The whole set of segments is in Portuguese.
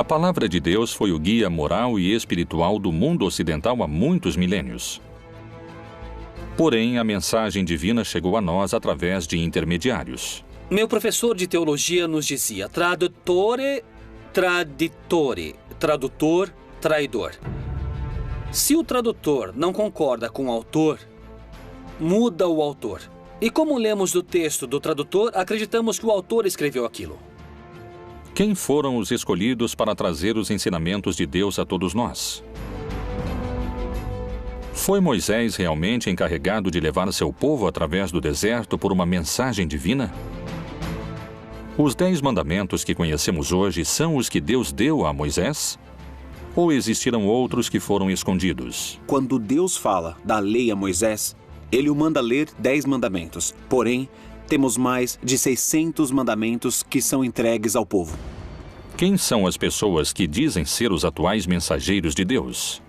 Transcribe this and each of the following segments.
A palavra de Deus foi o guia moral e espiritual do mundo ocidental há muitos milênios. Porém, a mensagem divina chegou a nós através de intermediários. Meu professor de teologia nos dizia: tradutore, traditore, tradutor, traidor. Se o tradutor não concorda com o autor, muda o autor. E como lemos do texto do tradutor, acreditamos que o autor escreveu aquilo. Quem foram os escolhidos para trazer os ensinamentos de Deus a todos nós? Foi Moisés realmente encarregado de levar seu povo através do deserto por uma mensagem divina? Os 10 mandamentos que conhecemos hoje são os que Deus deu a Moisés? Ou existiram outros que foram escondidos? Quando Deus fala da lei a Moisés, ele o manda ler 10 mandamentos. Porém, temos mais de 600 mandamentos que são entregues ao povo. Quem são as pessoas que dizem ser os atuais mensageiros de Deus?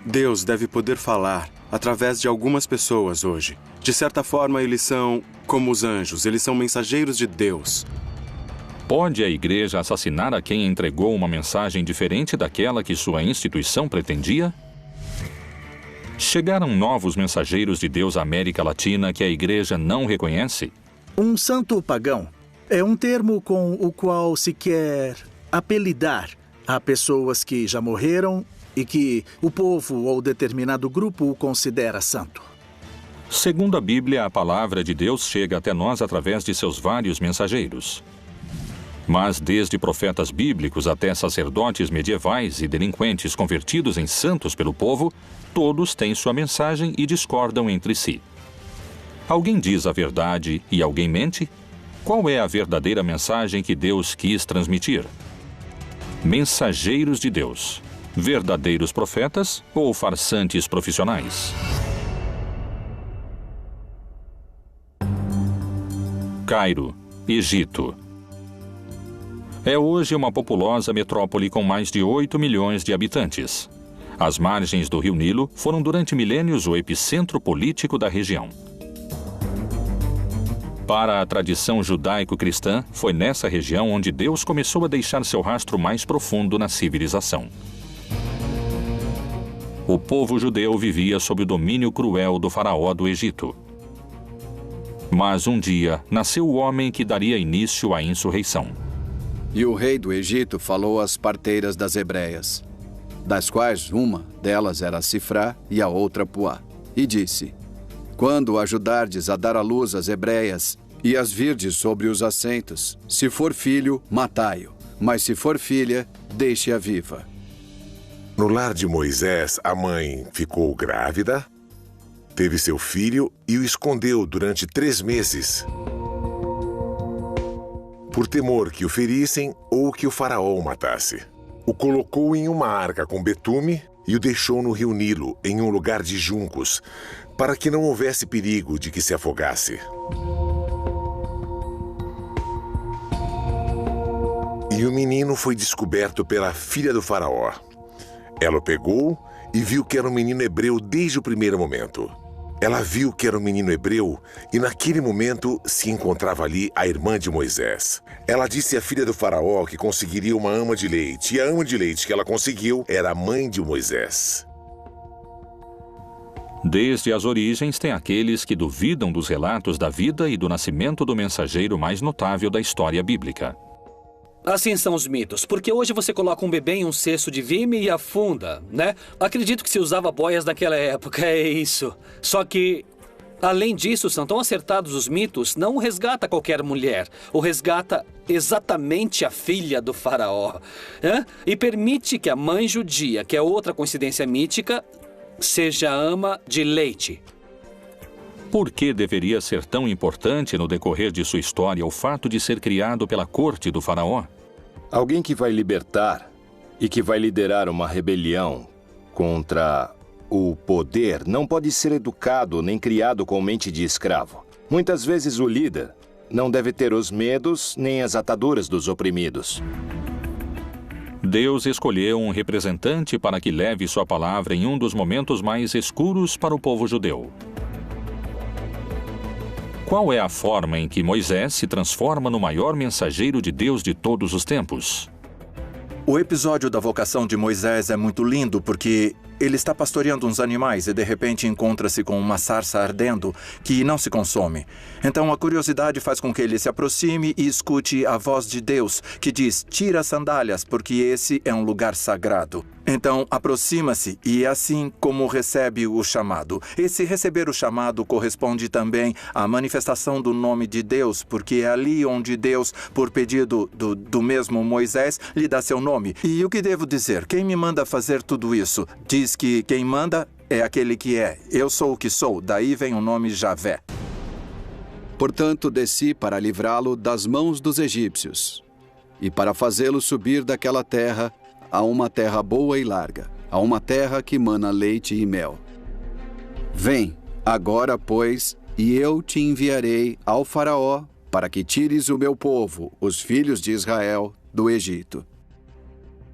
Deus deve poder falar através de algumas pessoas hoje. De certa forma, eles são como os anjos, eles são mensageiros de Deus. Pode a igreja assassinar a quem entregou uma mensagem diferente daquela que sua instituição pretendia? Chegaram novos mensageiros de Deus à América Latina que a igreja não reconhece? Um santo pagão é um termo com o qual se quer apelidar a pessoas que já morreram e que o povo ou determinado grupo o considera santo. Segundo a Bíblia, a palavra de Deus chega até nós através de seus vários mensageiros. Mas desde profetas bíblicos até sacerdotes medievais e delinquentes convertidos em santos pelo povo, todos têm sua mensagem e discordam entre si. Alguém diz a verdade e alguém mente? Qual é a verdadeira mensagem que Deus quis transmitir? Mensageiros de Deus, verdadeiros profetas ou farsantes profissionais? Cairo, Egito. É hoje uma populosa metrópole com mais de 8 milhões de habitantes. As margens do rio Nilo foram durante milênios o epicentro político da região. Para a tradição judaico-cristã, foi nessa região onde Deus começou a deixar seu rastro mais profundo na civilização. O povo judeu vivia sob o domínio cruel do faraó do Egito. Mas um dia nasceu o homem que daria início à insurreição. E o rei do Egito falou às parteiras das hebreias, das quais uma delas era Sifrá e a outra Puá, e disse: quando ajudardes a dar à luz as hebreias e as virdes sobre os assentos, se for filho, matai-o, mas se for filha, deixe-a viva. No lar de Moisés, a mãe ficou grávida, teve seu filho e o escondeu durante 3 meses. Por temor que o ferissem ou que o faraó o matasse. O colocou em uma arca com betume e o deixou no rio Nilo, em um lugar de juncos, para que não houvesse perigo de que se afogasse. E o menino foi descoberto pela filha do faraó. Ela o pegou e viu que era um menino hebreu desde o primeiro momento. Ela viu que era um menino hebreu e naquele momento se encontrava ali a irmã de Moisés. Ela disse à filha do faraó que conseguiria uma ama de leite, e a ama de leite que ela conseguiu era a mãe de Moisés. Desde as origens tem aqueles que duvidam dos relatos da vida e do nascimento do mensageiro mais notável da história bíblica. Assim são os mitos, porque hoje você coloca um bebê em um cesto de vime e afunda, né? Acredito que se usava boias naquela época, é isso. Só que, além disso, são tão acertados os mitos, não resgata qualquer mulher, o resgata exatamente a filha do faraó. E permite que a mãe judia, que é outra coincidência mítica, seja ama de leite. Por que deveria ser tão importante no decorrer de sua história o fato de ser criado pela corte do faraó? Alguém que vai libertar e que vai liderar uma rebelião contra o poder não pode ser educado nem criado com mente de escravo. Muitas vezes o líder não deve ter os medos nem as ataduras dos oprimidos. Deus escolheu um representante para que leve sua palavra em um dos momentos mais escuros para o povo judeu. Qual é a forma em que Moisés se transforma no maior mensageiro de Deus de todos os tempos? O episódio da vocação de Moisés é muito lindo porque ele está pastoreando uns animais e de repente encontra-se com uma sarça ardendo que não se consome. Então a curiosidade faz com que ele se aproxime e escute a voz de Deus que diz: tira as sandálias porque esse é um lugar sagrado. Então aproxima-se e é assim como recebe o chamado. Esse receber o chamado corresponde também à manifestação do nome de Deus, porque é ali onde Deus, por pedido do mesmo Moisés, lhe dá seu nome. E o que devo dizer? Quem me manda fazer tudo isso? Diz que quem manda é aquele que é. Eu sou o que sou, daí vem o nome Javé. Portanto, desci para livrá-lo das mãos dos egípcios, e para fazê-lo subir daquela terra a uma terra boa e larga, a uma terra que mana leite e mel. Vem, agora, pois, e eu te enviarei ao Faraó, para que tires o meu povo, os filhos de Israel, do Egito.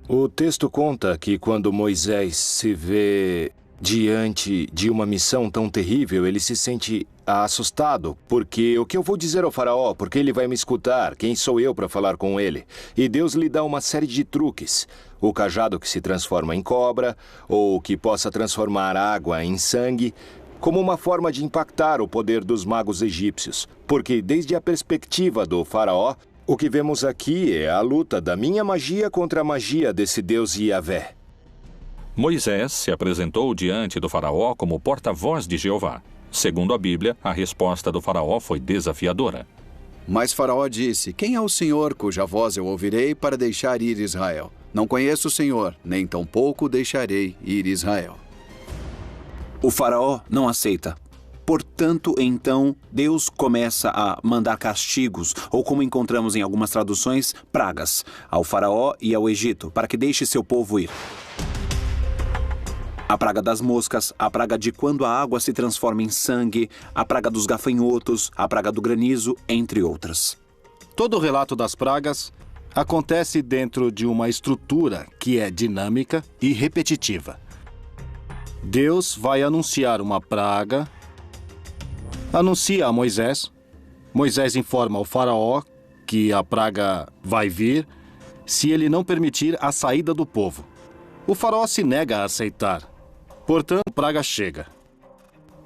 O texto conta que quando Moisés se vê diante de uma missão tão terrível, ele se sente assustado, porque o que eu vou dizer ao faraó? Porque ele vai me escutar? Quem sou eu para falar com ele? E Deus lhe dá uma série de truques. O cajado que se transforma em cobra, ou que possa transformar água em sangue, como uma forma de impactar o poder dos magos egípcios. Porque desde a perspectiva do faraó, o que vemos aqui é a luta da minha magia contra a magia desse Deus Yahvé. Moisés se apresentou diante do faraó como porta-voz de Jeová. Segundo a Bíblia, a resposta do faraó foi desafiadora. Mas Faraó disse: quem é o Senhor cuja voz eu ouvirei para deixar ir Israel? Não conheço o Senhor, nem tampouco deixarei ir Israel. O faraó não aceita. Portanto, então, Deus começa a mandar castigos, ou como encontramos em algumas traduções, pragas, ao faraó e ao Egito, para que deixe seu povo ir. A praga das moscas, a praga de quando a água se transforma em sangue, a praga dos gafanhotos, a praga do granizo, entre outras. Todo o relato das pragas acontece dentro de uma estrutura que é dinâmica e repetitiva. Deus vai anunciar uma praga, anuncia a Moisés, Moisés informa ao faraó que a praga vai vir se ele não permitir a saída do povo. O faraó se nega a aceitar. Portanto, a praga chega.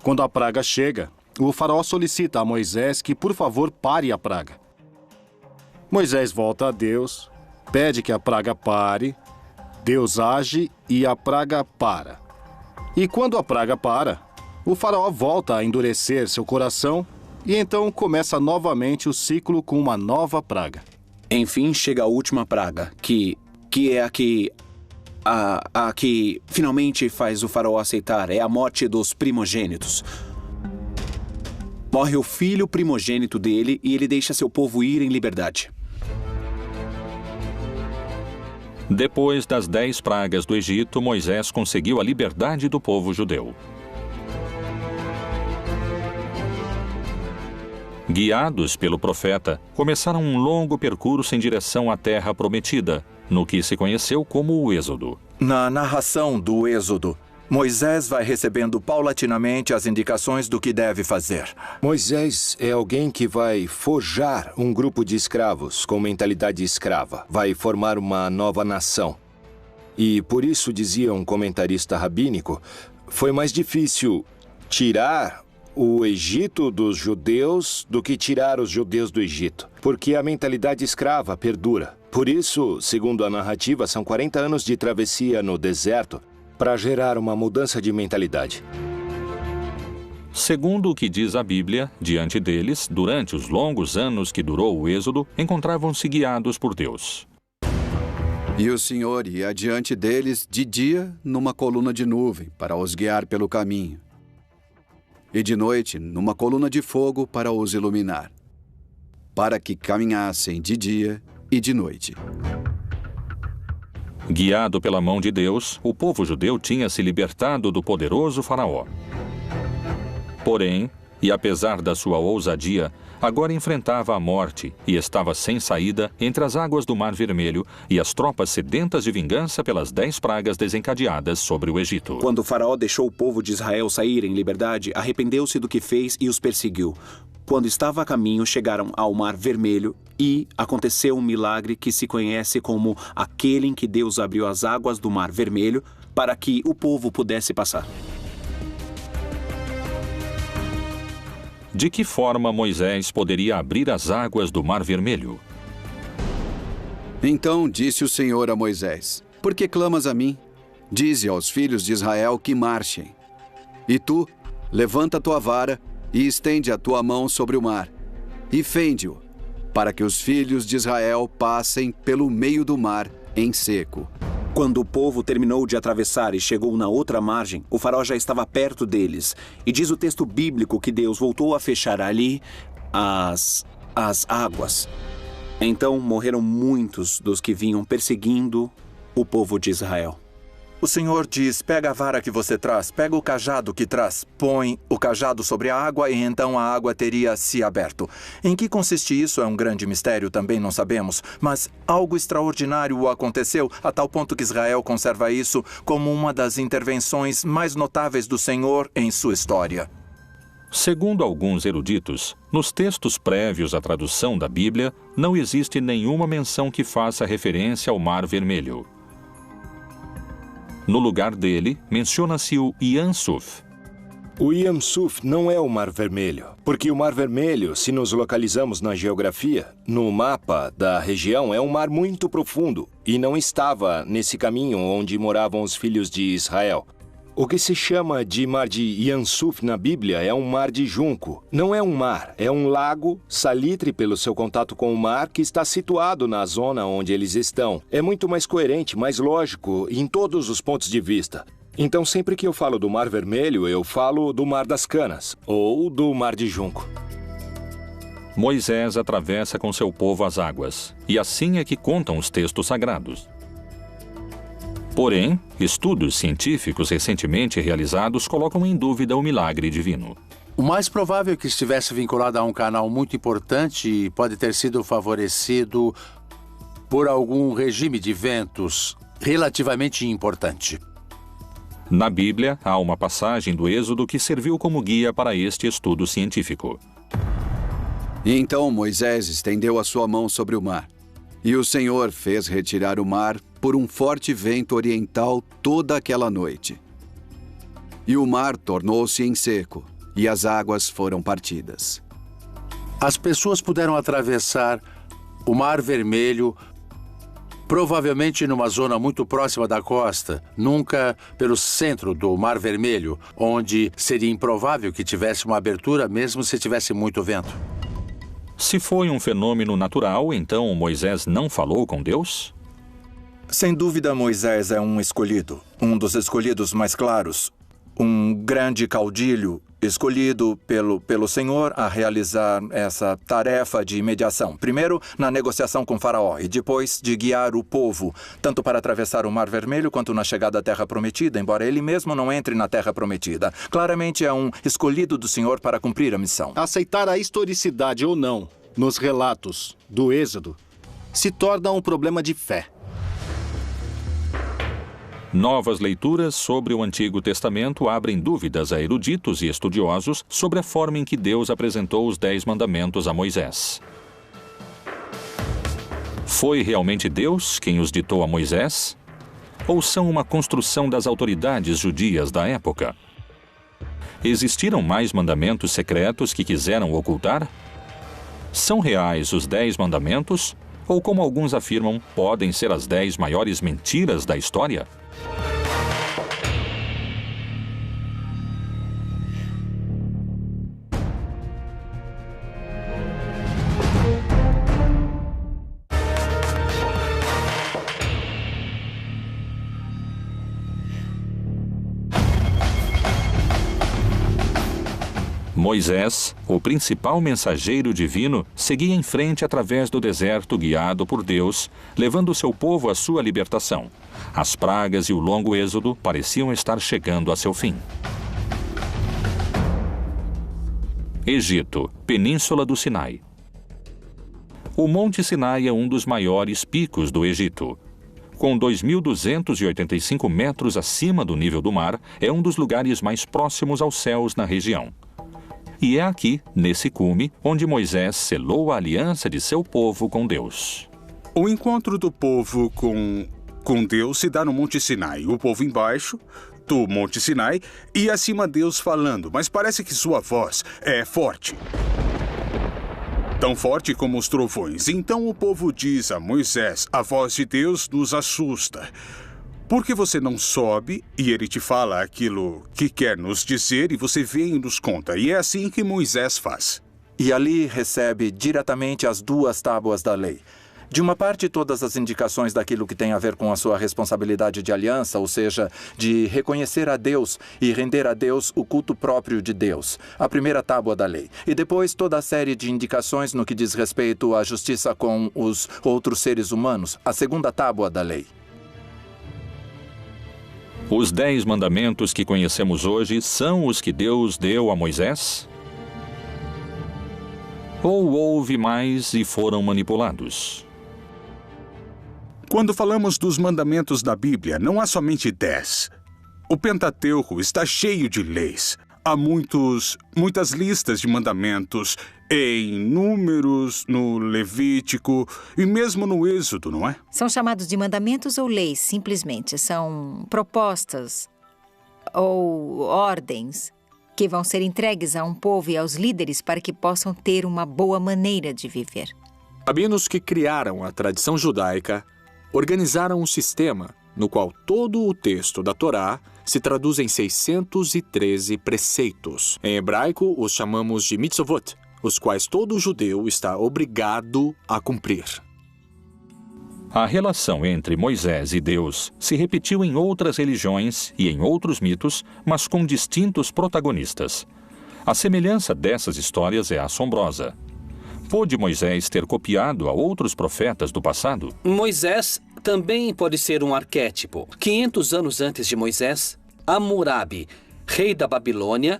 Quando a praga chega, o faraó solicita a Moisés que, por favor, pare a praga. Moisés volta a Deus, pede que a praga pare, Deus age e a praga para. E quando a praga para, o faraó volta a endurecer seu coração e então começa novamente o ciclo com uma nova praga. Enfim, chega a última praga, que é a que finalmente faz o faraó aceitar, é a morte dos primogênitos. Morre o filho primogênito dele e ele deixa seu povo ir em liberdade. Depois das 10 pragas do Egito, Moisés conseguiu a liberdade do povo judeu. Guiados pelo profeta, começaram um longo percurso em direção à terra prometida, no que se conheceu como o Êxodo. Na narração do Êxodo, Moisés vai recebendo paulatinamente as indicações do que deve fazer. Moisés é alguém que vai forjar um grupo de escravos com mentalidade escrava. Vai formar uma nova nação. E por isso, dizia um comentarista rabínico, foi mais difícil tirar o Egito dos judeus do que tirar os judeus do Egito, porque a mentalidade escrava perdura. Por isso, segundo a narrativa, são 40 anos de travessia no deserto para gerar uma mudança de mentalidade. Segundo o que diz a Bíblia, diante deles, durante os longos anos que durou o Êxodo, encontravam-se guiados por Deus. E o Senhor ia adiante deles de dia numa coluna de nuvem para os guiar pelo caminho, e de noite numa coluna de fogo para os iluminar, para que caminhassem de dia e de noite. Guiado pela mão de Deus, o povo judeu tinha se libertado do poderoso faraó. Porém, e apesar da sua ousadia, agora enfrentava a morte e estava sem saída entre as águas do Mar Vermelho e as tropas sedentas de vingança pelas 10 pragas desencadeadas sobre o Egito. Quando o faraó deixou o povo de Israel sair em liberdade, arrependeu-se do que fez e os perseguiu. quando estava a caminho, chegaram ao Mar Vermelho e aconteceu um milagre que se conhece como aquele em que Deus abriu as águas do Mar Vermelho para que o povo pudesse passar. De que forma Moisés poderia abrir as águas do Mar Vermelho? Então disse o Senhor a Moisés: Por que clamas a mim? Dize aos filhos de Israel que marchem. E tu, levanta tua vara e estende a tua mão sobre o mar, e fende-o, para que os filhos de Israel passem pelo meio do mar em seco. Quando o povo terminou de atravessar e chegou na outra margem, o faraó já estava perto deles. E diz o texto bíblico que Deus voltou a fechar ali as águas. Então morreram muitos dos que vinham perseguindo o povo de Israel. O Senhor diz: pega a vara que você traz, pega o cajado que traz, põe o cajado sobre a água e então a água teria se aberto. Em que consiste isso é um grande mistério, também não sabemos, mas algo extraordinário aconteceu a tal ponto que Israel conserva isso como uma das intervenções mais notáveis do Senhor em sua história. Segundo alguns eruditos, nos textos prévios à tradução da Bíblia, não existe nenhuma menção que faça referência ao Mar Vermelho. No lugar dele, menciona-se o Yam Suf. O Yam Suf não é o Mar Vermelho, porque o Mar Vermelho, se nos localizamos na geografia, no mapa da região, é um mar muito profundo e não estava nesse caminho onde moravam os filhos de Israel. O que se chama de mar de Yam Suf na Bíblia é um mar de junco. Não é um mar, é um lago salitre pelo seu contato com o mar que está situado na zona onde eles estão. É muito mais coerente, mais lógico em todos os pontos de vista. Então, sempre que eu falo do Mar Vermelho, eu falo do Mar das Canas ou do Mar de Junco. Moisés atravessa com seu povo as águas, e assim é que contam os textos sagrados. Porém, estudos científicos recentemente realizados colocam em dúvida o milagre divino. O mais provável é que estivesse vinculado a um canal muito importante e pode ter sido favorecido por algum regime de ventos relativamente importante. Na Bíblia, há uma passagem do Êxodo que serviu como guia para este estudo científico. E então Moisés estendeu a sua mão sobre o mar. E o Senhor fez retirar o mar por um forte vento oriental toda aquela noite. E o mar tornou-se em seco, e as águas foram partidas. As pessoas puderam atravessar o Mar Vermelho, provavelmente numa zona muito próxima da costa, nunca pelo centro do Mar Vermelho, onde seria improvável que tivesse uma abertura, mesmo se tivesse muito vento. Se foi um fenômeno natural, então Moisés não falou com Deus? Sem dúvida, Moisés é um escolhido, um dos escolhidos mais claros, um grande caudilho escolhido pelo Senhor a realizar essa tarefa de mediação. Primeiro, na negociação com Faraó e depois de guiar o povo, tanto para atravessar o Mar Vermelho quanto na chegada à Terra Prometida, embora ele mesmo não entre na Terra Prometida. Claramente é um escolhido do Senhor para cumprir a missão. Aceitar a historicidade ou não nos relatos do Êxodo se torna um problema de fé. Novas leituras sobre o Antigo Testamento abrem dúvidas a eruditos e estudiosos sobre a forma em que Deus apresentou os 10 mandamentos a Moisés. Foi realmente Deus quem os ditou a Moisés? Ou são uma construção das autoridades judias da época? Existiram mais mandamentos secretos que quiseram ocultar? São reais os 10 mandamentos? Ou, como alguns afirmam, podem ser as 10 maiores mentiras da história? Moisés, o principal mensageiro divino, seguia em frente através do deserto guiado por Deus, levando seu povo à sua libertação. As pragas e o longo êxodo pareciam estar chegando a seu fim. Egito, Península do Sinai. O Monte Sinai é um dos maiores picos do Egito. Com 2.285 metros acima do nível do mar, é um dos lugares mais próximos aos céus na região. E é aqui, nesse cume, onde Moisés selou a aliança de seu povo com Deus. O encontro do povo com Deus se dá no Monte Sinai. O povo embaixo do Monte Sinai e acima Deus falando, mas parece que sua voz é forte. Tão forte como os trovões. Então o povo diz a Moisés, a voz de Deus nos assusta. Por que você não sobe e ele te fala aquilo que quer nos dizer e você vem e nos conta? E é assim que Moisés faz. E ali recebe diretamente as 2 tábuas da lei. De uma parte, todas as indicações daquilo que tem a ver com a sua responsabilidade de aliança, ou seja, de reconhecer a Deus e render a Deus o culto próprio de Deus, a primeira tábua da lei. E depois toda a série de indicações no que diz respeito à justiça com os outros seres humanos, a segunda tábua da lei. Os 10 mandamentos que conhecemos hoje são os que Deus deu a Moisés? Ou houve mais e foram manipulados? Quando falamos dos mandamentos da Bíblia, não há somente 10. O Pentateuco está cheio de leis. Há muitas listas de mandamentos em Números, no Levítico e mesmo no Êxodo, não é? São chamados de mandamentos ou leis, simplesmente. São propostas ou ordens que vão ser entregues a um povo e aos líderes para que possam ter uma boa maneira de viver. Rabinos que criaram a tradição judaica organizaram um sistema no qual todo o texto da Torá se traduz em 613 preceitos. Em hebraico, os chamamos de mitzvot, os quais todo judeu está obrigado a cumprir. A relação entre Moisés e Deus se repetiu em outras religiões e em outros mitos, mas com distintos protagonistas. A semelhança dessas histórias é assombrosa. Pôde Moisés ter copiado a outros profetas do passado? Moisés também pode ser um arquétipo. 500 anos antes de Moisés, Hammurabi, rei da Babilônia,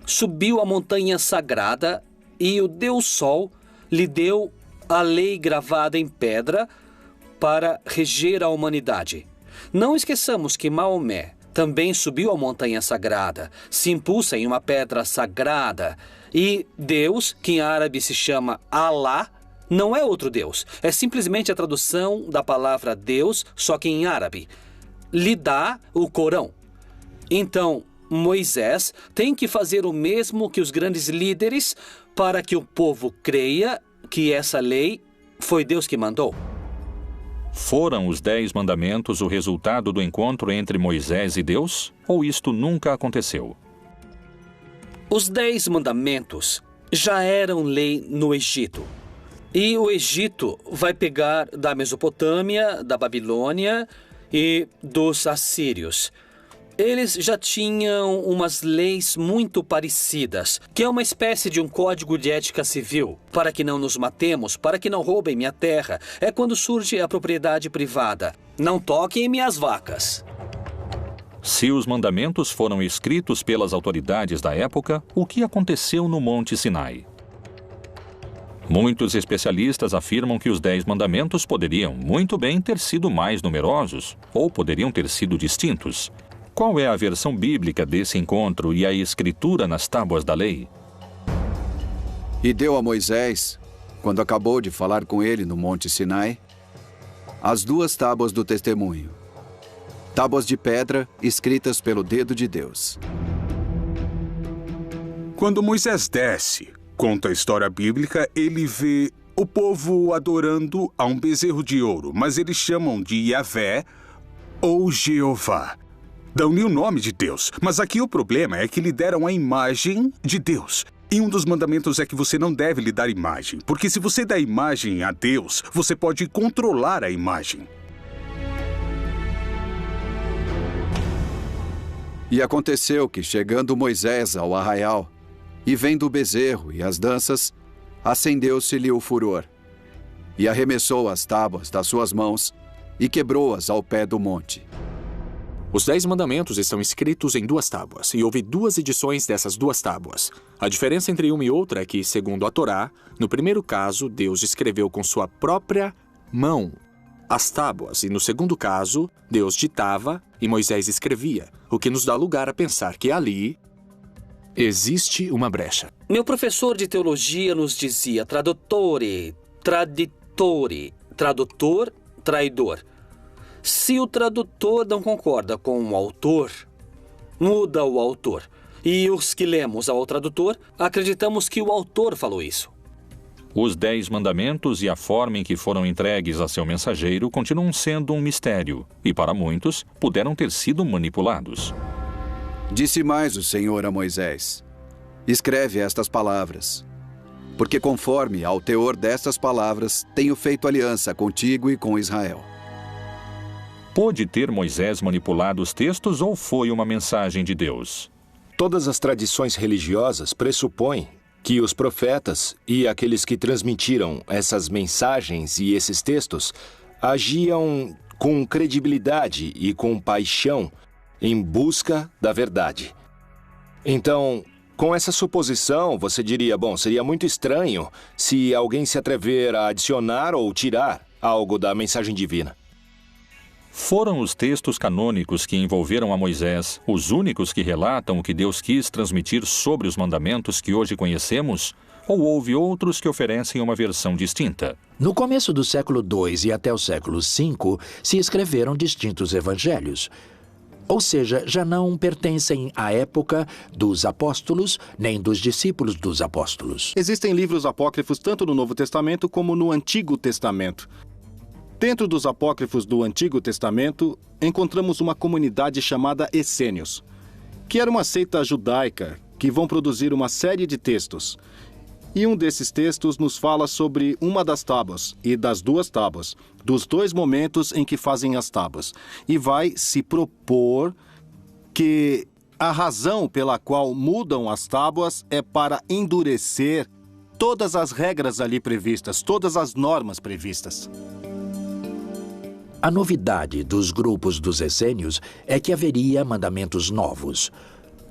subiu a montanha sagrada e o Deus Sol lhe deu a lei gravada em pedra para reger a humanidade. Não esqueçamos que Maomé também subiu a montanha sagrada, se impulsa em uma pedra sagrada. E Deus, que em árabe se chama Allah, não é outro Deus. É simplesmente a tradução da palavra Deus, só que em árabe. Lhe dá o Corão. Então, Moisés tem que fazer o mesmo que os grandes líderes para que o povo creia que essa lei foi Deus que mandou. Foram os 10 mandamentos o resultado do encontro entre Moisés e Deus? Ou isto nunca aconteceu? Os 10 mandamentos já eram lei no Egito. E o Egito vai pegar da Mesopotâmia, da Babilônia e dos assírios. Eles já tinham umas leis muito parecidas, que é uma espécie de um código de ética civil. Para que não nos matemos, para que não roubem minha terra. É quando surge a propriedade privada. Não toquem em minhas vacas. Se os mandamentos foram escritos pelas autoridades da época, o que aconteceu no Monte Sinai? Muitos especialistas afirmam que os 10 mandamentos poderiam muito bem ter sido mais numerosos, ou poderiam ter sido distintos. Qual é a versão bíblica desse encontro e a escritura nas tábuas da lei? E deu a Moisés, quando acabou de falar com ele no Monte Sinai, as 2 tábuas do testemunho. Tábuas de pedra escritas pelo dedo de Deus. Quando Moisés desce, conta a história bíblica, ele vê o povo adorando a um bezerro de ouro, mas eles chamam de Yahvé ou Jeová. Dão-lhe o nome de Deus, mas aqui o problema é que lhe deram a imagem de Deus. E um dos mandamentos é que você não deve lhe dar imagem, porque se você dá imagem a Deus, você pode controlar a imagem. E aconteceu que, chegando Moisés ao arraial, e vendo o bezerro e as danças, acendeu-se-lhe o furor, e arremessou as tábuas das suas mãos, e quebrou-as ao pé do monte. Os 10 mandamentos estão escritos em 2 tábuas, e houve 2 edições dessas 2 tábuas. A diferença entre uma e outra é que, segundo a Torá, no primeiro caso, Deus escreveu com sua própria mão as tábuas, e no segundo caso, Deus ditava e Moisés escrevia, o que nos dá lugar a pensar que ali Existe uma brecha. Meu professor de teologia nos dizia tradutore, traditore, tradutor, traidor. Se o tradutor não concorda com o autor, muda o autor. E os que lemos ao tradutor, acreditamos que o autor falou isso. Os 10 mandamentos e a forma em que foram entregues a seu mensageiro continuam sendo um mistério e, para muitos, puderam ter sido manipulados. Disse mais o Senhor a Moisés: escreve estas palavras, porque conforme ao teor destas palavras, tenho feito aliança contigo e com Israel. Pôde ter Moisés manipulado os textos ou foi uma mensagem de Deus? Todas as tradições religiosas pressupõem que os profetas e aqueles que transmitiram essas mensagens e esses textos agiam com credibilidade e com paixão em busca da verdade. Então, com essa suposição, você diria, bom, seria muito estranho se alguém se atrever a adicionar ou tirar algo da mensagem divina. Foram os textos canônicos que envolveram a Moisés os únicos que relatam o que Deus quis transmitir sobre os mandamentos que hoje conhecemos? Ou houve outros que oferecem uma versão distinta? No começo do século II e até o século V, se escreveram distintos evangelhos. Ou seja, já não pertencem à época dos apóstolos, nem dos discípulos dos apóstolos. Existem livros apócrifos tanto no Novo Testamento como no Antigo Testamento. Dentro dos apócrifos do Antigo Testamento, encontramos uma comunidade chamada Essênios, que era uma seita judaica que vão produzir uma série de textos. E um desses textos nos fala sobre uma das tábuas e das 2 tábuas, dos 2 momentos em que fazem as tábuas. E vai se propor que a razão pela qual mudam as tábuas é para endurecer todas as regras ali previstas, todas as normas previstas. A novidade dos grupos dos essênios é que haveria mandamentos novos.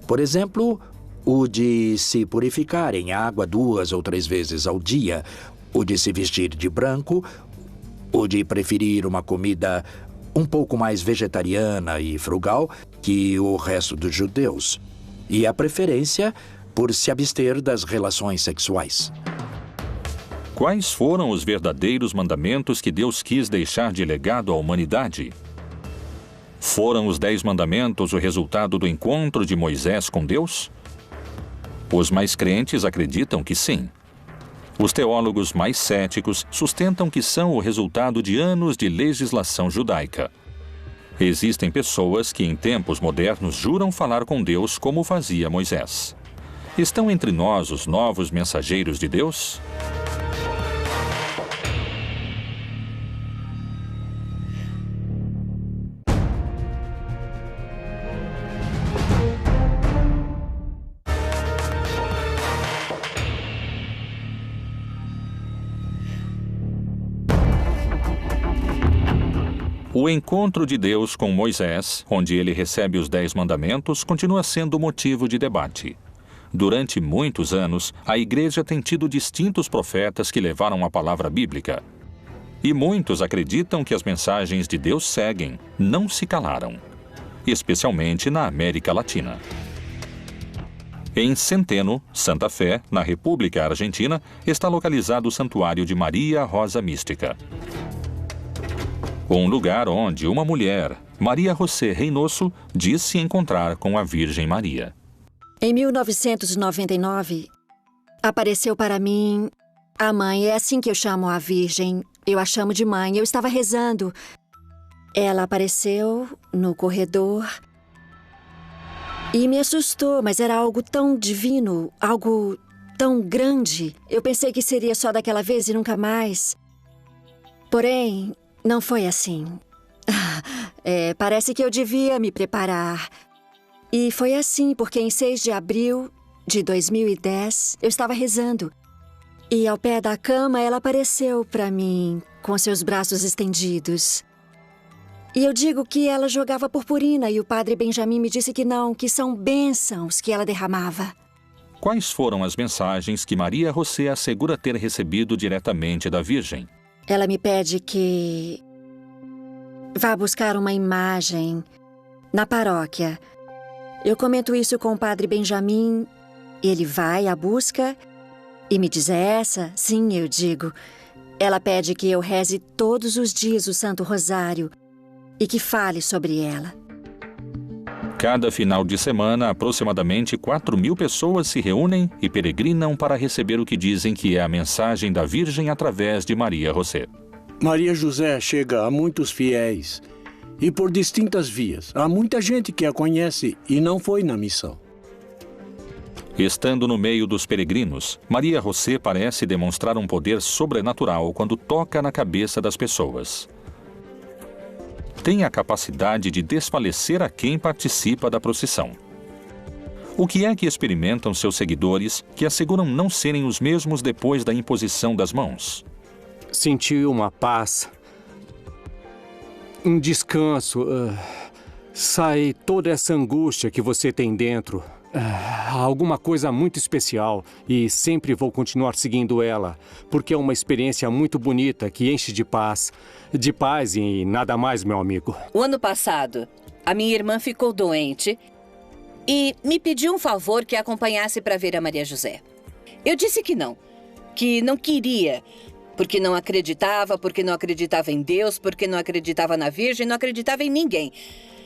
Por exemplo, o de se purificar em água 2 ou 3 vezes ao dia, o de se vestir de branco, o de preferir uma comida um pouco mais vegetariana e frugal que o resto dos judeus, e a preferência por se abster das relações sexuais. Quais foram os verdadeiros mandamentos que Deus quis deixar de legado à humanidade? Foram os 10 mandamentos o resultado do encontro de Moisés com Deus? Os mais crentes acreditam que sim. Os teólogos mais céticos sustentam que são o resultado de anos de legislação judaica. Existem pessoas que em tempos modernos juram falar com Deus como fazia Moisés. Estão entre nós os novos mensageiros de Deus? O encontro de Deus com Moisés, onde ele recebe os 10 mandamentos, continua sendo motivo de debate. Durante muitos anos, a Igreja tem tido distintos profetas que levaram a palavra bíblica. E muitos acreditam que as mensagens de Deus seguem, não se calaram, especialmente na América Latina. Em Centeno, Santa Fé, na República Argentina, está localizado o Santuário de Maria Rosa Mística. Um lugar onde uma mulher, Maria José Reynoso, diz se encontrar com a Virgem Maria. Em 1999, apareceu para mim a mãe. É assim que eu chamo a Virgem. Eu a chamo de mãe. Eu estava rezando. Ela apareceu no corredor e me assustou, mas era algo tão divino, algo tão grande. Eu pensei que seria só daquela vez e nunca mais. Porém, não foi assim. Parece que eu devia me preparar. E foi assim, porque em 6 de abril de 2010, eu estava rezando. E ao pé da cama, ela apareceu para mim, com seus braços estendidos. E eu digo que ela jogava purpurina e o padre Benjamin me disse que não, que são bênçãos que ela derramava. Quais foram as mensagens que Maria José assegura ter recebido diretamente da Virgem? Ela me pede que vá buscar uma imagem na paróquia. Eu comento isso com o padre Benjamin Ele vai à busca e me diz: é essa? Sim, eu digo. Ela pede que eu reze todos os dias o Santo Rosário e que fale sobre ela. Cada final de semana, aproximadamente 4.000 pessoas se reúnem e peregrinam para receber o que dizem que é a mensagem da Virgem através de Maria José. Maria José chega a muitos fiéis e por distintas vias. Há muita gente que a conhece e não foi na missão. Estando no meio dos peregrinos, Maria José parece demonstrar um poder sobrenatural quando toca na cabeça das pessoas. Tem a capacidade de desfalecer a quem participa da procissão. O que é que experimentam seus seguidores que asseguram não serem os mesmos depois da imposição das mãos? Senti uma paz, um descanso. Sai toda essa angústia que você tem dentro. Alguma coisa muito especial e sempre vou continuar seguindo ela, porque é uma experiência muito bonita que enche de paz e nada mais, meu amigo. O ano passado, a minha irmã ficou doente e me pediu um favor que a acompanhasse para ver a Maria José. Eu disse que não queria, porque não acreditava em Deus, porque não acreditava na Virgem, não acreditava em ninguém.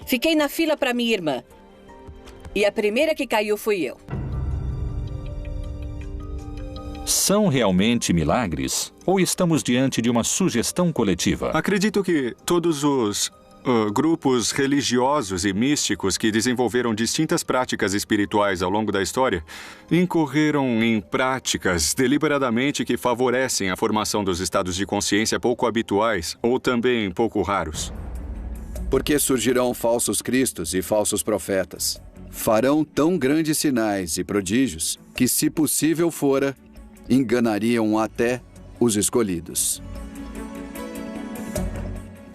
Fiquei na fila para minha irmã. E a primeira que caiu fui eu. São realmente milagres? Ou estamos diante de uma sugestão coletiva? Acredito que todos os grupos religiosos e místicos que desenvolveram distintas práticas espirituais ao longo da história incorreram em práticas deliberadamente que favorecem a formação dos estados de consciência pouco habituais ou também pouco raros. Porque surgirão falsos cristos e falsos profetas. Farão tão grandes sinais e prodígios que, se possível fora, enganariam até os escolhidos.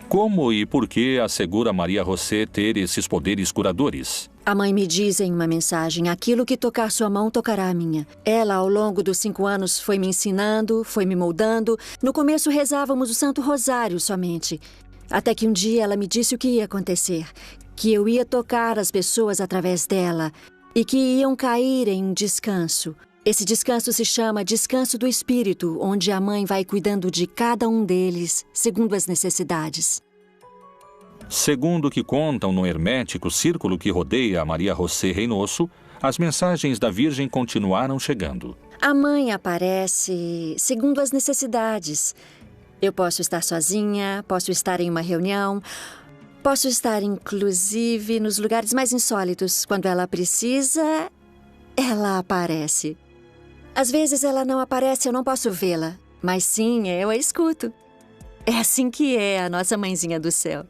Como e por que assegura Maria José ter esses poderes curadores? A mãe me diz em uma mensagem: aquilo que tocar sua mão tocará a minha. Ela, ao longo dos 5 anos, foi me ensinando, foi me moldando. No começo rezávamos o Santo Rosário somente. Até que um dia ela me disse o que ia acontecer. Que eu ia tocar as pessoas através dela e que iam cair em descanso. Esse descanso se chama Descanso do Espírito, onde a mãe vai cuidando de cada um deles, segundo as necessidades. Segundo o que contam no hermético círculo que rodeia a Maria José Reynoso, as mensagens da Virgem continuaram chegando. A mãe aparece segundo as necessidades. Eu posso estar sozinha, posso estar em uma reunião, posso estar, inclusive, nos lugares mais insólitos. Quando ela precisa, ela aparece. Às vezes ela não aparece, eu não posso vê-la. Mas sim, eu a escuto. É assim que é a nossa mãezinha do céu.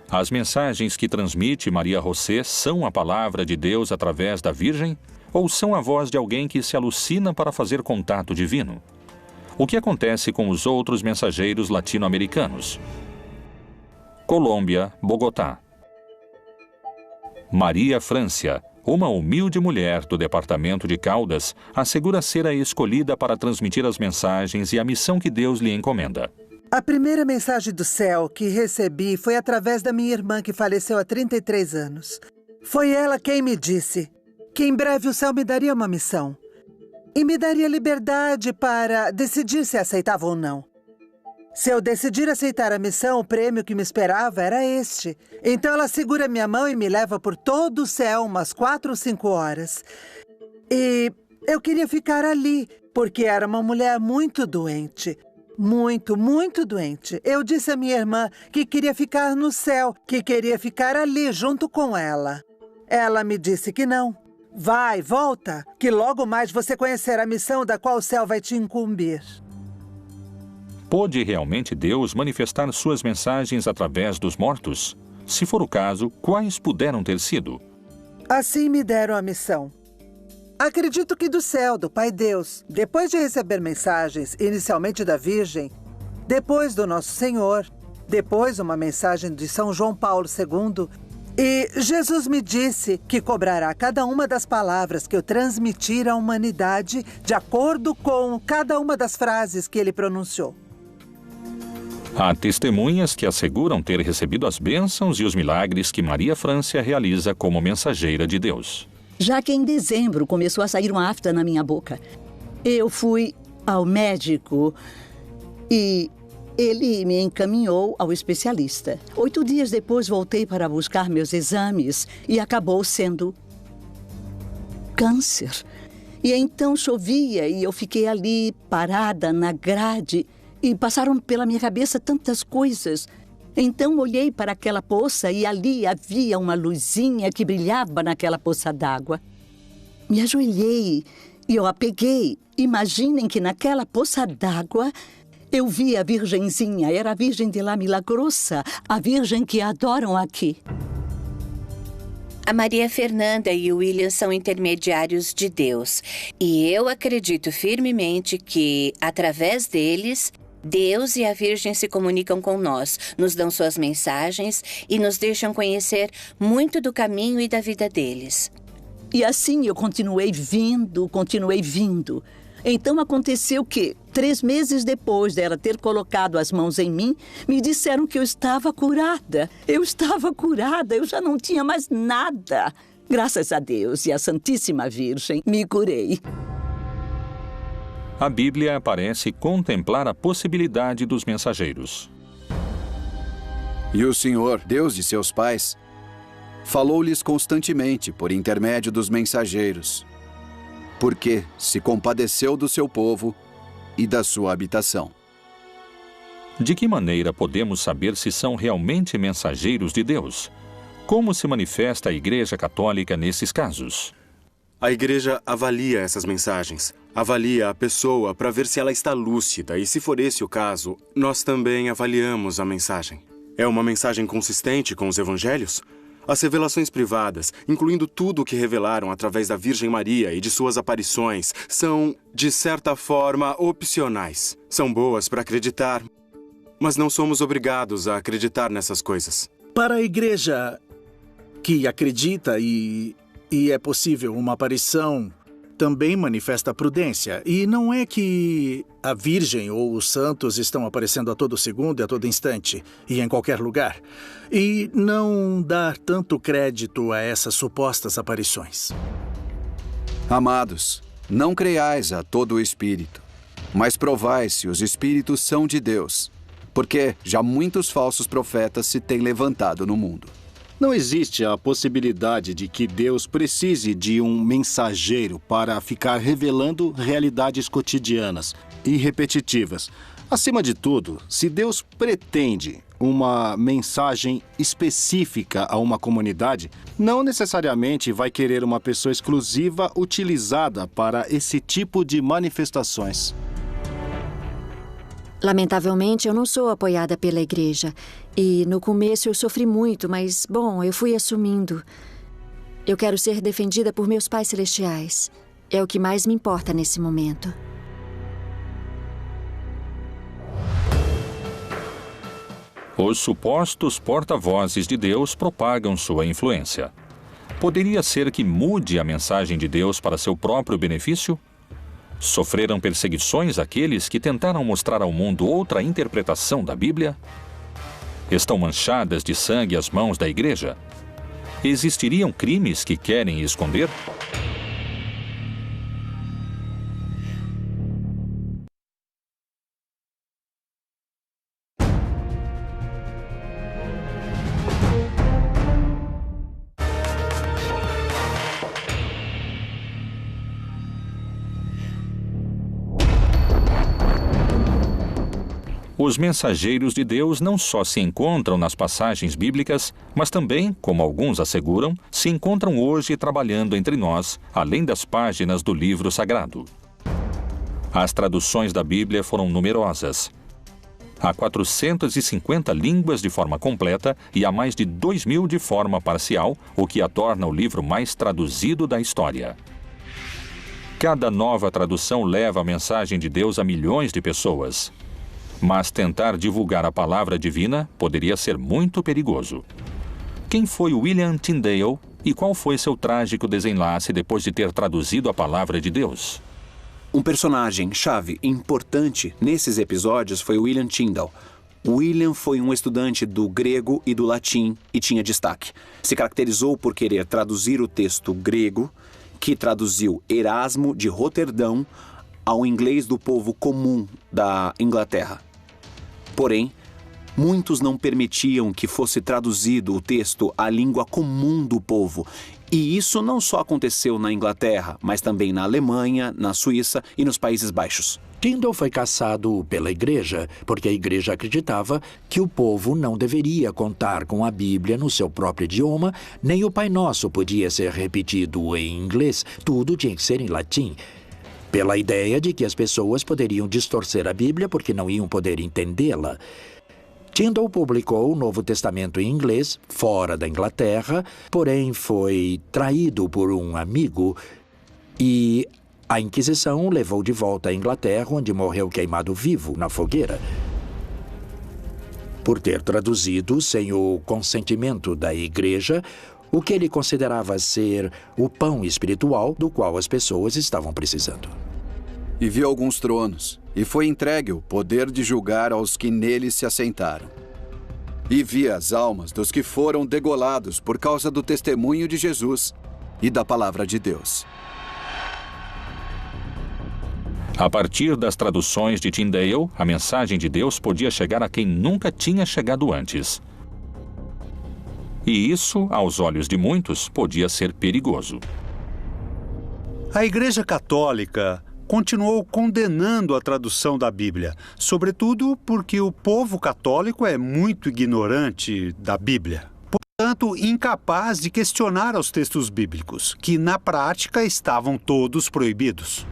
As mensagens que transmite Maria José são a palavra de Deus através da Virgem? Ou são a voz de alguém que se alucina para fazer contato divino? O que acontece com os outros mensageiros latino-americanos? Colômbia, Bogotá. Maria Francia, uma humilde mulher do departamento de Caldas, assegura ser a escolhida para transmitir as mensagens e a missão que Deus lhe encomenda. A primeira mensagem do céu que recebi foi através da minha irmã que faleceu há 33 anos. Foi ela quem me disse que em breve o céu me daria uma missão e me daria liberdade para decidir se aceitava ou não. Se eu decidir aceitar a missão, o prêmio que me esperava era este. Então ela segura minha mão e me leva por todo o céu umas 4 ou 5 horas. E eu queria ficar ali, porque era uma mulher muito doente. Muito, muito doente. Eu disse à minha irmã que queria ficar no céu, que queria ficar ali junto com ela. Ela me disse que não. Vai, volta, que logo mais você conhecerá a missão da qual o céu vai te incumbir. Pôde realmente Deus manifestar suas mensagens através dos mortos? Se for o caso, quais puderam ter sido? Assim me deram a missão. Acredito que do céu, do Pai Deus, depois de receber mensagens, inicialmente da Virgem, depois do Nosso Senhor, depois uma mensagem de São João Paulo II, e Jesus me disse que cobrará cada uma das palavras que eu transmitir à humanidade de acordo com cada uma das frases que ele pronunciou. Há testemunhas que asseguram ter recebido as bênçãos e os milagres que Maria Francia realiza como mensageira de Deus. já que em dezembro começou a sair uma afta na minha boca. Eu fui ao médico e ele me encaminhou ao especialista. 8 dias depois voltei para buscar meus exames e acabou sendo câncer. E então chovia e eu fiquei ali parada na grade e passaram pela minha cabeça tantas coisas. Então olhei para aquela poça e ali havia uma luzinha que brilhava naquela poça d'água. Me ajoelhei e eu a peguei. Imaginem que naquela poça d'água eu vi a Virgenzinha. Era a Virgem de La Milagrosa, a Virgem que adoram aqui. A Maria Fernanda e o William são intermediários de Deus. E eu acredito firmemente que, através deles, Deus e a Virgem se comunicam com nós, nos dão suas mensagens e nos deixam conhecer muito do caminho e da vida deles. E assim eu continuei vindo. Então aconteceu que, 3 meses depois dela ter colocado as mãos em mim, me disseram que eu estava curada. Eu já não tinha mais nada. Graças a Deus e à Santíssima Virgem, me curei. A Bíblia parece contemplar a possibilidade dos mensageiros. E o Senhor, Deus de seus pais, falou-lhes constantemente por intermédio dos mensageiros, porque se compadeceu do seu povo e da sua habitação. De que maneira podemos saber se são realmente mensageiros de Deus? Como se manifesta a Igreja Católica nesses casos? A Igreja avalia essas mensagens, avalia a pessoa para ver se ela está lúcida e, se for esse o caso, nós também avaliamos a mensagem. É uma mensagem consistente com os evangelhos? As revelações privadas, incluindo tudo o que revelaram através da Virgem Maria e de suas aparições, são, de certa forma, opcionais. São boas para acreditar, mas não somos obrigados a acreditar nessas coisas. Para a igreja que acredita e é possível uma aparição, também manifesta prudência. E não é que a Virgem ou os santos estão aparecendo a todo segundo e a todo instante e em qualquer lugar. E não dar tanto crédito a essas supostas aparições. Amados, não creiais a todo o espírito, mas provai se os espíritos são de Deus, porque já muitos falsos profetas se têm levantado no mundo. Não existe a possibilidade de que Deus precise de um mensageiro para ficar revelando realidades cotidianas e repetitivas. Acima de tudo, se Deus pretende uma mensagem específica a uma comunidade, não necessariamente vai querer uma pessoa exclusiva utilizada para esse tipo de manifestações. Lamentavelmente, eu não sou apoiada pela igreja. E no começo eu sofri muito, mas, bom, eu fui assumindo. Eu quero ser defendida por meus pais celestiais. É o que mais me importa nesse momento. Os supostos porta-vozes de Deus propagam sua influência. Poderia ser que mude a mensagem de Deus para seu próprio benefício? Sofreram perseguições aqueles que tentaram mostrar ao mundo outra interpretação da Bíblia? Estão manchadas de sangue as mãos da igreja? Existiriam crimes que querem esconder? Os mensageiros de Deus não só se encontram nas passagens bíblicas, mas também, como alguns asseguram, se encontram hoje trabalhando entre nós, além das páginas do livro sagrado. As traduções da Bíblia foram numerosas. Há 450 línguas de forma completa e há mais de 2.000 de forma parcial, o que a torna o livro mais traduzido da história. Cada nova tradução leva a mensagem de Deus a milhões de pessoas. Mas tentar divulgar a palavra divina poderia ser muito perigoso. Quem foi William Tyndale e qual foi seu trágico desenlace depois de ter traduzido a palavra de Deus? Um personagem-chave importante nesses episódios foi William Tyndale, William foi um estudante do grego e do latim e tinha destaque. Se caracterizou por querer traduzir o texto grego, que traduziu Erasmo de Roterdão, ao inglês do povo comum da Inglaterra. Porém, muitos não permitiam que fosse traduzido o texto à língua comum do povo. E isso não só aconteceu na Inglaterra, mas também na Alemanha, na Suíça e nos Países Baixos. Tyndale foi caçado pela igreja, porque a igreja acreditava que o povo não deveria contar com a Bíblia no seu próprio idioma, nem o Pai Nosso podia ser repetido em inglês, tudo tinha que ser em latim. Pela ideia de que as pessoas poderiam distorcer a Bíblia porque não iam poder entendê-la. Tyndale publicou o Novo Testamento em inglês, fora da Inglaterra, porém foi traído por um amigo e a Inquisição o levou de volta à Inglaterra, onde morreu queimado vivo na fogueira, por ter traduzido sem o consentimento da igreja o que ele considerava ser o pão espiritual do qual as pessoas estavam precisando. E viu alguns tronos, e foi entregue o poder de julgar aos que neles se assentaram. E vi as almas dos que foram degolados por causa do testemunho de Jesus e da palavra de Deus. A partir das traduções de Tyndale, a mensagem de Deus podia chegar a quem nunca tinha chegado antes. E isso, aos olhos de muitos, podia ser perigoso. A Igreja Católica continuou condenando a tradução da Bíblia, sobretudo porque o povo católico é muito ignorante da Bíblia. Portanto, incapaz de questionar os textos bíblicos, que na prática estavam todos proibidos.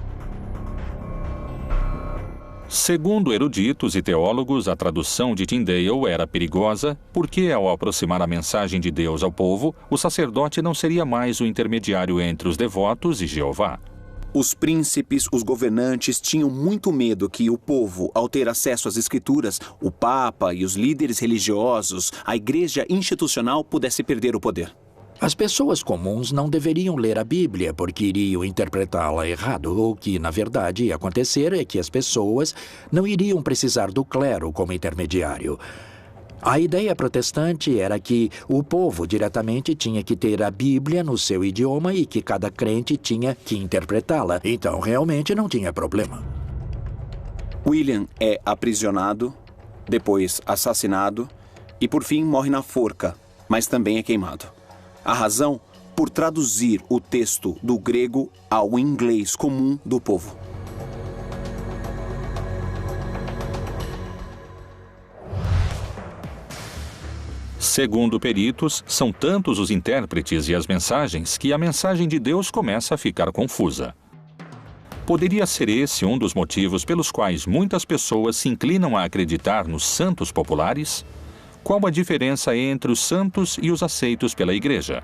Segundo eruditos e teólogos, a tradução de Tyndale era perigosa porque, ao aproximar a mensagem de Deus ao povo, o sacerdote não seria mais o intermediário entre os devotos e Jeová. Os príncipes, os governantes tinham muito medo que o povo, ao ter acesso às escrituras, o Papa e os líderes religiosos, a igreja institucional pudesse perder o poder. As pessoas comuns não deveriam ler a Bíblia porque iriam interpretá-la errado. O que, na verdade, ia acontecer é que as pessoas não iriam precisar do clero como intermediário. A ideia protestante era que o povo diretamente tinha que ter a Bíblia no seu idioma e que cada crente tinha que interpretá-la. Então, realmente não tinha problema. William é aprisionado, depois assassinado e, por fim, morre na forca, mas também é queimado. A razão? Por traduzir o texto do grego ao inglês comum do povo. Segundo peritos, são tantos os intérpretes e as mensagens que a mensagem de Deus começa a ficar confusa. Poderia ser esse um dos motivos pelos quais muitas pessoas se inclinam a acreditar nos santos populares? Qual a diferença entre os santos e os aceitos pela igreja?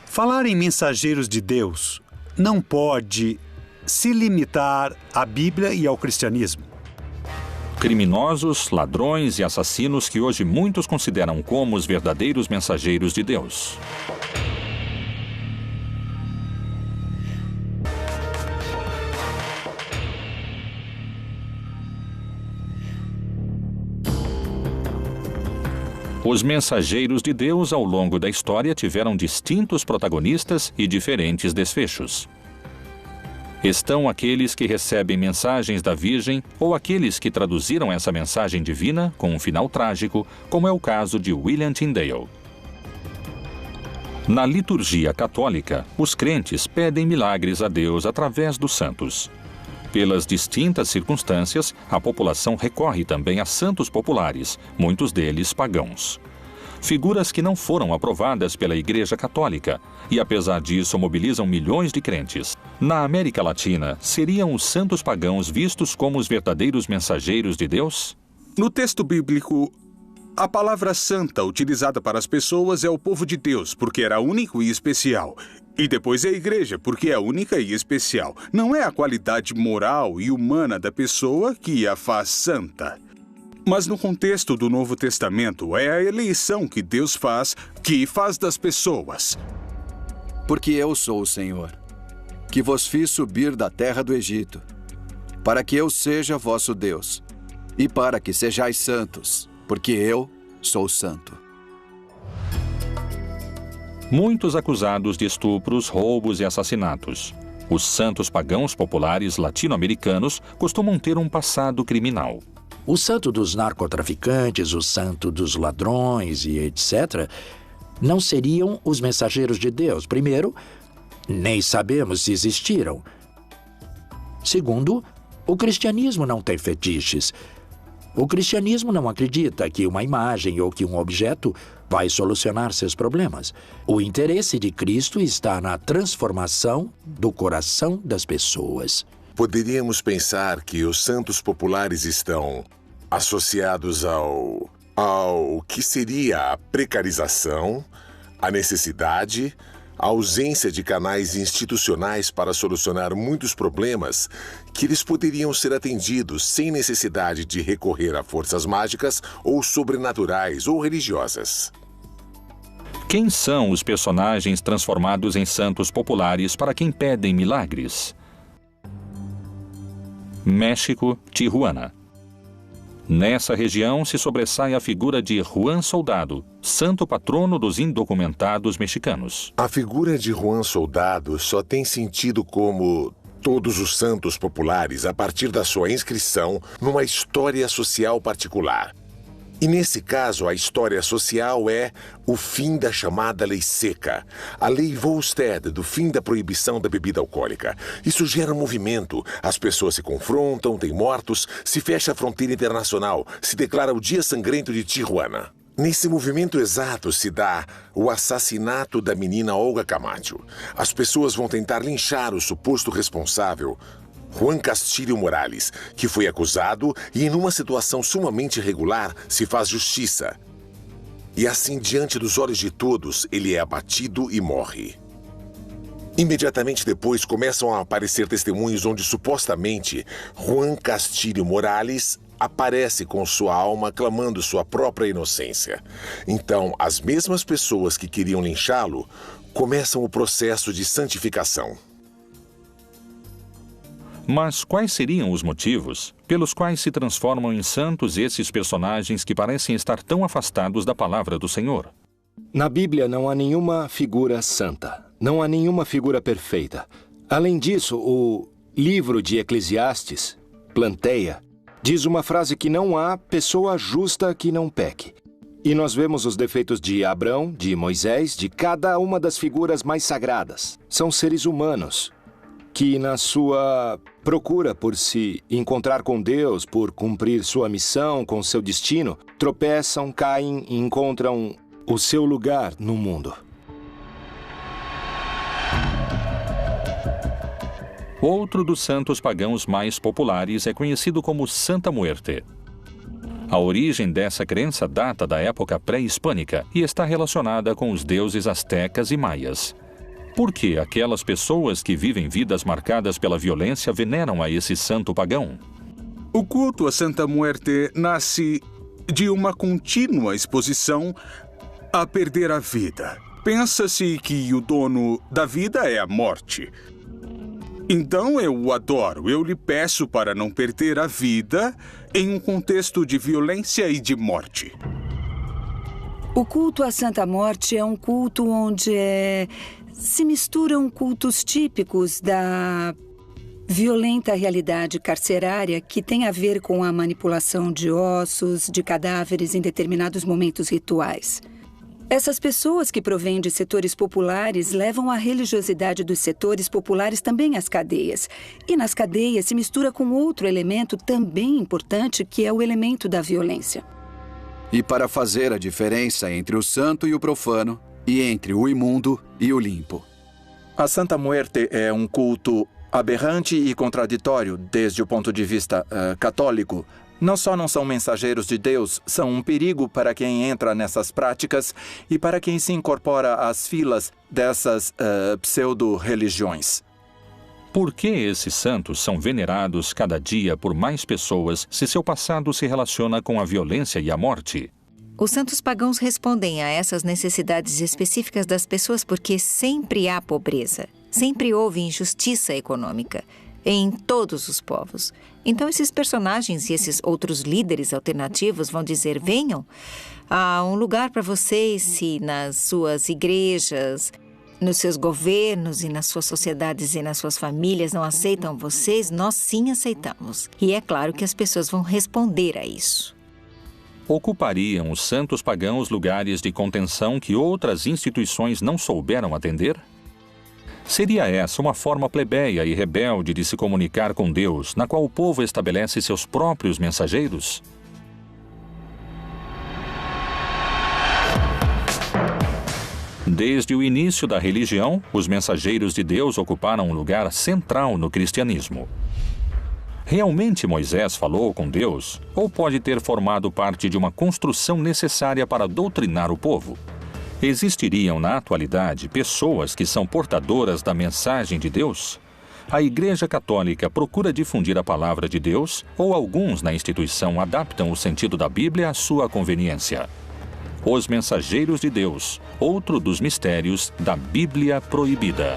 Falar em mensageiros de Deus não pode se limitar à Bíblia e ao cristianismo. Criminosos, ladrões e assassinos que hoje muitos consideram como os verdadeiros mensageiros de Deus. Os mensageiros de Deus ao longo da história tiveram distintos protagonistas e diferentes desfechos. Estão aqueles que recebem mensagens da Virgem ou aqueles que traduziram essa mensagem divina com um final trágico, como é o caso de William Tyndale. Na liturgia católica, os crentes pedem milagres a Deus através dos santos. Pelas distintas circunstâncias, a população recorre também a santos populares, muitos deles pagãos. Figuras que não foram aprovadas pela Igreja Católica e, apesar disso, mobilizam milhões de crentes. Na América Latina, seriam os santos pagãos vistos como os verdadeiros mensageiros de Deus? No texto bíblico, a palavra santa utilizada para as pessoas é o povo de Deus, porque era único e especial. E depois é a igreja, porque é única e especial. Não é a qualidade moral e humana da pessoa que a faz santa. Mas no contexto do Novo Testamento, é a eleição que Deus faz, que faz das pessoas. Porque eu sou o Senhor, que vos fiz subir da terra do Egito, para que eu seja vosso Deus, e para que sejais santos, porque eu sou santo. Muitos acusados de estupros, roubos e assassinatos. Os santos pagãos populares latino-americanos costumam ter um passado criminal. O santo dos narcotraficantes, o santo dos ladrões e etc., não seriam os mensageiros de Deus. Primeiro, nem sabemos se existiram. Segundo, o cristianismo não tem fetiches. O cristianismo não acredita que uma imagem ou que um objeto vai solucionar seus problemas. O interesse de Cristo está na transformação do coração das pessoas. Poderíamos pensar que os santos populares estão associados ao que seria a precarização, a necessidade, a ausência de canais institucionais para solucionar muitos problemas que eles poderiam ser atendidos sem necessidade de recorrer a forças mágicas ou sobrenaturais ou religiosas. Quem são os personagens transformados em santos populares para quem pedem milagres? México, Tijuana. Nessa região se sobressai a figura de Juan Soldado, santo patrono dos indocumentados mexicanos. A figura de Juan Soldado só tem sentido como todos os santos populares a partir da sua inscrição numa história social particular. E nesse caso, a história social é o fim da chamada Lei Seca, a Lei Volstead, do fim da proibição da bebida alcoólica. Isso gera movimento, as pessoas se confrontam, tem mortos, se fecha a fronteira internacional, se declara o Dia Sangrento de Tijuana. Nesse movimento exato se dá o assassinato da menina Olga Camacho. As pessoas vão tentar linchar o suposto responsável, Juan Castillo Morales, que foi acusado e, em uma situação sumamente irregular, se faz justiça. E assim, diante dos olhos de todos, ele é abatido e morre. Imediatamente depois, começam a aparecer testemunhos onde, supostamente, Juan Castillo Morales aparece com sua alma clamando sua própria inocência. Então, as mesmas pessoas que queriam linchá-lo começam o processo de santificação. Mas quais seriam os motivos pelos quais se transformam em santos esses personagens que parecem estar tão afastados da palavra do Senhor? Na Bíblia não há nenhuma figura santa, não há nenhuma figura perfeita. Além disso, o livro de Eclesiastes, Planteia, diz uma frase que não há pessoa justa que não peque. E nós vemos os defeitos de Abrão, de Moisés, de cada uma das figuras mais sagradas. São seres humanos que, na sua procura por se encontrar com Deus, por cumprir sua missão com seu destino, tropeçam, caem e encontram o seu lugar no mundo. Outro dos santos pagãos mais populares é conhecido como Santa Muerte. A origem dessa crença data da época pré-hispânica e está relacionada com os deuses astecas e maias. Por que aquelas pessoas que vivem vidas marcadas pela violência veneram a esse santo pagão? O culto a Santa Muerte nasce de uma contínua exposição a perder a vida. Pensa-se que o dono da vida é a morte. Então eu o adoro, eu lhe peço para não perder a vida em um contexto de violência e de morte. O culto à Santa Morte é um culto onde se misturam cultos típicos da violenta realidade carcerária que tem a ver com a manipulação de ossos, de cadáveres em determinados momentos rituais. Essas pessoas que provêm de setores populares levam a religiosidade dos setores populares também às cadeias. E nas cadeias se mistura com outro elemento também importante, que é o elemento da violência. E para fazer a diferença entre o santo e o profano, e entre o imundo e o limpo. A Santa Muerte é um culto aberrante e contraditório desde o ponto de vista católico. Não só não são mensageiros de Deus, são um perigo para quem entra nessas práticas e para quem se incorpora às filas dessas pseudo-religiões. Por que esses santos são venerados cada dia por mais pessoas se seu passado se relaciona com a violência e a morte? Os santos pagãos respondem a essas necessidades específicas das pessoas porque sempre há pobreza, sempre houve injustiça econômica. em todos os povos. Então, esses personagens e esses outros líderes alternativos vão dizer: venham, há um lugar para vocês se nas suas igrejas, nos seus governos e nas suas sociedades e nas suas famílias não aceitam vocês, nós sim aceitamos. E é claro que as pessoas vão responder a isso. Ocupariam os santos pagãos lugares de contenção que outras instituições não souberam atender? Seria essa uma forma plebeia e rebelde de se comunicar com Deus, na qual o povo estabelece seus próprios mensageiros? Desde o início da religião, os mensageiros de Deus ocuparam um lugar central no cristianismo. Realmente Moisés falou com Deus, ou pode ter formado parte de uma construção necessária para doutrinar o povo? Existiriam na atualidade pessoas que são portadoras da mensagem de Deus? A Igreja Católica procura difundir a palavra de Deus, ou alguns na instituição adaptam o sentido da Bíblia à sua conveniência? Os Mensageiros de Deus, outro dos mistérios da Bíblia Proibida.